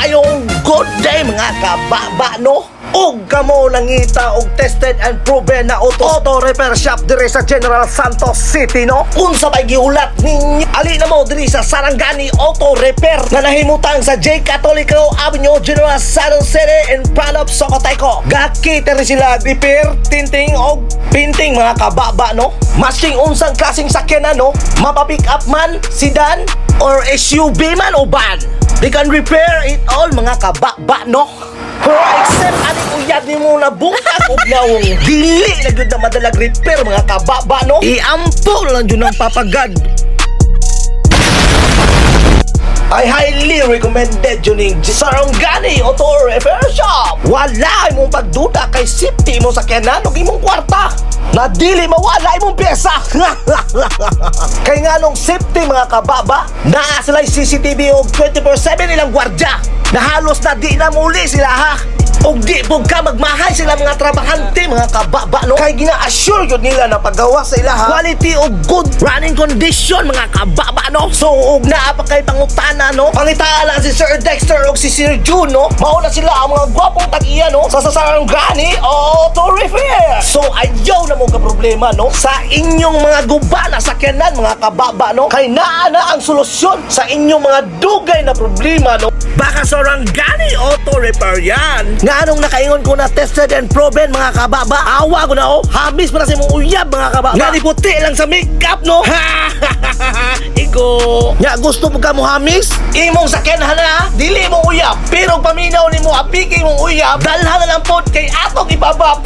Maayong good day mga kababa no. Og kamo nangita og tested and proven na auto repair shop dire sa General Santos City no. Unsa bay giulat ninyo? Ali na mo diri sa Sarangani Auto Repair na nahimutang sa J. Catolico Avenue, General Santos City in front of Socoteco. Gakita rin sila repair, tinting og painting mga kababa no. Masking unsang klaseng sakyanan no, mapa-pick up man, sedan or SUV man o van. They can repair it all mga kababa no. Pero except aning uyad ni mo na bungkag og nawong dili na gyud na madalag repair mga kababa no. Iampo lang jud ng papagad. I highly recommended yun yung Sarangani Auto Repair Shop. Wala imong pagduda kay safety mo sa kyanan o imong kwarta na dili mawala imong pyesa. Kay nga nung safety mga kababa, naa sila CCTV o 24/7 ilang gwardya na halos na di na muli sila ha. Og di po ka magmahay sila mga trabahante mga kababa no. Kay gina-assure yun nila na paggawa sa ilaha quality o good running condition mga kababa no. So og naa pa kay pangutana no, pangitala si Sir Dexter og si Sir June no, mauna sila ang mga gwapong tag-iya no sa Sarangani Auto Repair. So ayaw na mo ka problema no sa inyong mga gubana sakyanan mga kababa no. Kay naa na ang solusyon sa inyong mga dugay na problema no. Baka Sarangani Auto Repair yan. Nga anong nakaingon ko na tested and proven mga kababa. Awa ko na oh, hamis pa na sa mong uyab mga kababa. Nga di puti lang sa makeup no. Igo. Nga gusto mo ka mo hamis? Imong sakyanan na, dili mong uyab. Pero paminaw ni mo apiki mong uyab, dalhan na lang po kay atong ibabap.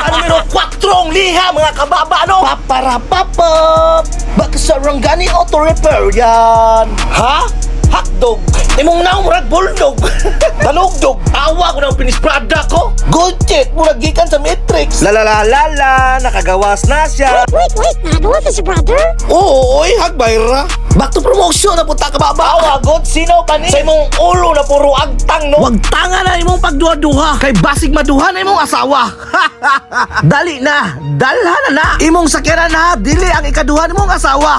Numero 4 ang liha mga kababa no. Paparapapap. Baka Sarangani Auto Repair yan. Ha? Hotdog. Imong naong rag bulldog. Talugdog. Awa ko ng pinisprada ko. Good shit. Murag gikan sa Matrix. Lalalalala. Nakagawas na siya. Wait. Nakagawas na si brother? Oo, oy. Hagbayra. Back to promotion na punta ka baba. Awa, God. Sino pa ni? Sa imong ulo na puro agtang no. Wag tanga na imong pagduha-duha. Kay basig maduha na imong asawa. Dali na. Dalhan na. Imong sakyanan na. Dili ang ikaduha nimong asawa.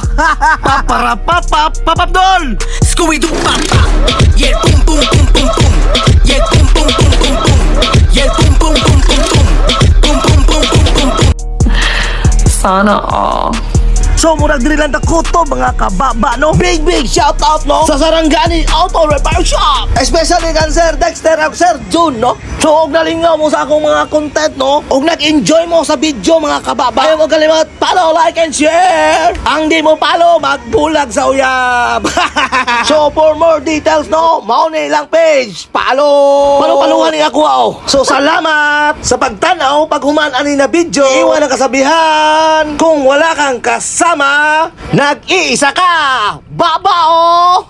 Paparapapap. Papapdol. Scooby-Doo papa. Yeah, boom boom boom boom boom. Yeah, boom boom boom boom boom. Yeah, boom boom boom boom boom. Boom boom boom boom boom boom. Sana all. So murag diri lang takuto mga kababa no. Big shout out no sa Sarangani Auto Repair Shop. Especially kan Sir Dexter at Sir June no. So og nalingaw mo sa akong mga content no. Og nag-enjoy mo sa video mga kababa. Ayaw mo kalimot follow, like and share. Ang di mo follow magbulag sa uyab. So for more details no, mao ni ilang page. Paluhan ni ako oh. So salamat sa pagtanaw pag human ani na video. Iwan ang kasabihan kung wala kang kasama, nag-iisa ka! Babao!